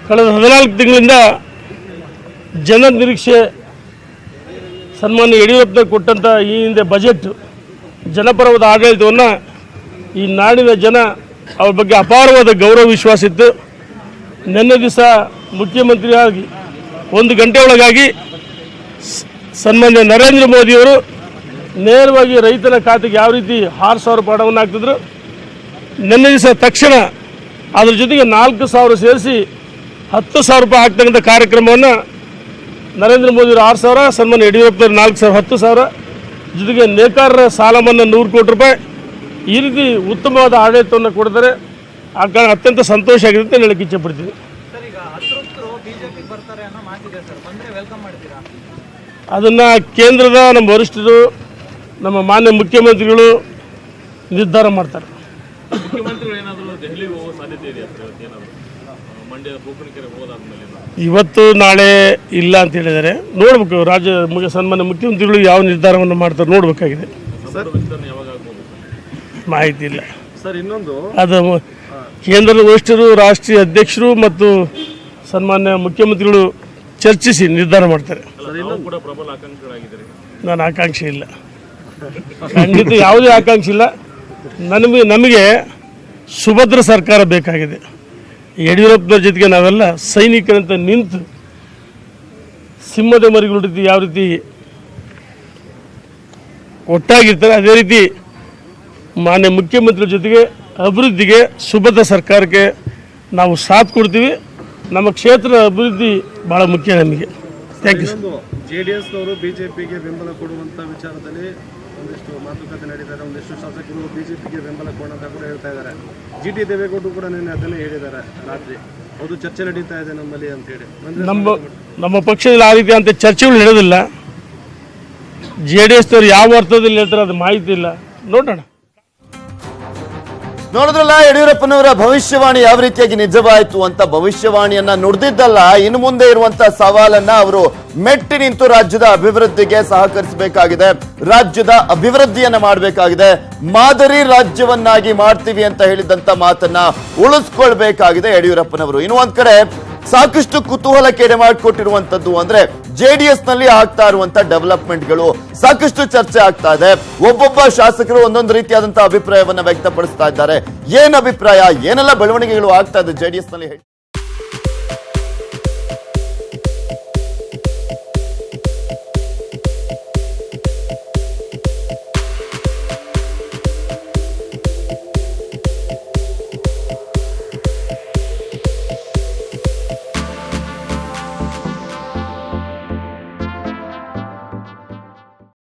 ಕಳೆದ 14 ತಿಂಗಳಿಂದ ಜನ ನಿರೀಕ್ಷೆ ಸನ್ಮಾನ್ಯ ಯಡಿಯೂರಪ್ಪ ಕೊಟ್ಟಂಥ ಈ ಹಿಂದೆ ಬಜೆಟ್ ಜನಪರವಾದ ಆಡಳಿತವನ್ನು ಈ ನಾಡಿನ ಜನ ಅವ್ರ ಬಗ್ಗೆ ಅಪಾರವಾದ ಗೌರವ ವಿಶ್ವಾಸ ಇತ್ತು. ನಿನ್ನೆ ದಿವಸ ಮುಖ್ಯಮಂತ್ರಿಯಾಗಿ 1 ಗಂಟೆ ಒಳಗಾಗಿ ಸನ್ಮಾನ್ಯ ನರೇಂದ್ರ ಮೋದಿಯವರು ನೇರವಾಗಿ ರೈತನ ಖಾತೆಗೆ ಯಾವ ರೀತಿ 6,000 ರೂಪಾಯಿ ಹಣವನ್ನು ಹಾಕ್ತಿದ್ರು, ನಿನ್ನೆ ದಿವಸ ತಕ್ಷಣ ಅದ್ರ ಜೊತೆಗೆ 4,000 ಸೇರಿಸಿ 10,000 ರೂಪಾಯಿ ಹಾಕ್ತಕ್ಕಂಥ ಕಾರ್ಯಕ್ರಮವನ್ನು ನರೇಂದ್ರ ಮೋದಿಯವರು 6,000, ಸನ್ಮಾನ್ಯ ಯಡಿಯೂರಪ್ಪನವರು 4,000, 10,000 ಜೊತೆಗೆ ನೇಕಾರರ ಸಾಲ ಮನ್ನಾ 100 ಕೋಟಿ ರೂಪಾಯಿ ಈ ರೀತಿ ಉತ್ತಮವಾದ ಆಡಳಿತವನ್ನು ಕೊಡ್ತಾರೆ. ಆ ಕಾರಣ ಅತ್ಯಂತ ಸಂತೋಷ ಆಗಿದೆ ಅಂತ ಹೇಳಕ್ಕೆ ಇಚ್ಛೆಪಡ್ತೀನಿ. ಅದನ್ನು ಕೇಂದ್ರದ ನಮ್ಮ ವರಿಷ್ಠರು, ನಮ್ಮ ಮಾನ್ಯ ಮುಖ್ಯಮಂತ್ರಿಗಳು ನಿರ್ಧಾರ ಮಾಡ್ತಾರೆ. ಇವತ್ತು ನಾಳೆ ಇಲ್ಲ ಅಂತ ಹೇಳಿದ್ದಾರೆ. ನೋಡಬೇಕು ರಾಜ್ಯ ಸನ್ಮಾನ್ಯ ಮುಖ್ಯಮಂತ್ರಿಗಳು ಯಾವ ನಿರ್ಧಾರವನ್ನು ಮಾಡ್ತಾರೆ ನೋಡಬೇಕಾಗಿದೆ. ಮಾಹಿತಿ ಇಲ್ಲ ಸರ್. ಇನ್ನೊಂದು ಅದು ಕೇಂದ್ರದ ವರಿಷ್ಠರು, ರಾಷ್ಟ್ರೀಯ ಅಧ್ಯಕ್ಷರು ಮತ್ತು ಸನ್ಮಾನ್ಯ ಮುಖ್ಯಮಂತ್ರಿಗಳು ಚರ್ಚಿಸಿ ನಿರ್ಧಾರ ಮಾಡ್ತಾರೆ. ನಾನು ಆಕಾಂಕ್ಷೆ ಇಲ್ಲ, ಖಂಡಿತ ಯಾವುದೇ ಆಕಾಂಕ್ಷೆ ಇಲ್ಲ. ನಮಗೆ ಸುಭದ್ರ ಸರ್ಕಾರ ಬೇಕಾಗಿದೆ. ಯಡಿಯೂರಪ್ಪನವ್ರ ಜೊತೆಗೆ ನಾವೆಲ್ಲ ಸೈನಿಕರಂತ ನಿಂತು ಸಿಂಹದ ಮರಿಗಳ ರೀತಿ ಯಾವ ರೀತಿ ಒಟ್ಟಾಗಿರ್ತಾರೆ ಅದೇ ರೀತಿ ಮಾನ್ಯ ಮುಖ್ಯಮಂತ್ರಿ ಜೊತೆಗೆ ಅಭಿವೃದ್ಧಿಗೆ ಸುಭದ್ರ ಸರ್ಕಾರಕ್ಕೆ ನಾವು ಸಾಥ್ ಕೊಡ್ತೀವಿ. ನಮ್ಮ ಕ್ಷೇತ್ರದ ಅಭಿವೃದ್ಧಿ ಭಾಳ ಮುಖ್ಯ ನಮಗೆ. Thank you. ಜೆಡಿಎಸ್ನವರು ಬಿಜೆಪಿಗೆ ಬೆಂಬಲ ಕೊಡುವಂಥ ವಿಚಾರದಲ್ಲಿ ಒಂದಿಷ್ಟು ಮಾತುಕತೆ ನಡೆದಿದ್ದಾರೆ. ಒಂದಿಷ್ಟು ಶಾಸಕರು ಬಿಜೆಪಿಗೆ ಬೆಂಬಲ ಕೊಡೋಣ ಅಂತ ಕೂಡ ಹೇಳ್ತಾ ಇದ್ದಾರೆ. ಟಿ ದೇವೇಗೌಡರು ಕೂಡ ನಿನ್ನೆ ಅದನ್ನೇ ಹೇಳಿದ್ದಾರೆ ರಾತ್ರಿ. ಅದು ಚರ್ಚೆ ನಡೀತಾ ಇದೆ ನಮ್ಮಲ್ಲಿ ಅಂತೇಳಿ. ನಮ್ಮ ಪಕ್ಷದಲ್ಲಿ ಆ ರೀತಿ ಅಂತ ಚರ್ಚೆಗಳು ನಡೆಯೋದಿಲ್ಲ. ಜೆಡಿಎಸ್ನವ್ರು ಯಾವ ಅರ್ಥದಲ್ಲಿ ಹೇಳ್ತಾರೆ ಅದು ಮಾಹಿತಿ ಇಲ್ಲ, ನೋಡೋಣ. ನೋಡಿದ್ರಲ್ಲ ಯಡಿಯೂರಪ್ಪನವರ ಭವಿಷ್ಯವಾಣಿ ಯಾವ ರೀತಿಯಾಗಿ ನಿಜವಾಯಿತು ಅಂತ. ಭವಿಷ್ಯವಾಣಿಯನ್ನ ನುಡಿದಿದ್ದಲ್ಲ, ಇನ್ನು ಮುಂದೆ ಇರುವಂತ ಸವಾಲನ್ನ ಅವರು ಮೆಟ್ಟಿ ನಿಂತು ರಾಜ್ಯದ ಅಭಿವೃದ್ಧಿಗೆ ಸಹಕರಿಸಬೇಕಾಗಿದೆ, ರಾಜ್ಯದ ಅಭಿವೃದ್ಧಿಯನ್ನ ಮಾಡಬೇಕಾಗಿದೆ, ಮಾದರಿ ರಾಜ್ಯವನ್ನಾಗಿ ಮಾಡ್ತೀವಿ ಅಂತ ಹೇಳಿದಂತ ಮಾತನ್ನ ಉಳಿಸ್ಕೊಳ್ಬೇಕಾಗಿದೆ ಯಡಿಯೂರಪ್ಪನವರು. ಇನ್ನು ಒಂದ್ ಕಡೆ ಸಾಕಷ್ಟು ಕುತೂಹಲಕ್ಕೆ ಎಡೆ ಮಾಡಿಕೊಟ್ಟಿರುವಂತದ್ದು ಅಂದ್ರೆ ಜೆಡಿಎಸ್ ನಲ್ಲಿ ಆಗ್ತಾ ಇರುವಂತ ಡೆವಲಪ್ಮೆಂಟ್ಗಳು ಸಾಕಷ್ಟು ಚರ್ಚೆ ಆಗ್ತಾ ಇದೆ. ಒಬ್ಬೊಬ್ಬ ಶಾಸಕರು ಒಂದೊಂದು ರೀತಿಯಾದಂತಹ ಅಭಿಪ್ರಾಯವನ್ನ ವ್ಯಕ್ತಪಡಿಸ್ತಾ ಇದ್ದಾರೆ. ಏನ್ ಅಭಿಪ್ರಾಯ, ಏನೆಲ್ಲ ಬೆಳವಣಿಗೆಗಳು ಆಗ್ತಾ ಇದೆ ಜೆಡಿಎಸ್ ನಲ್ಲಿ?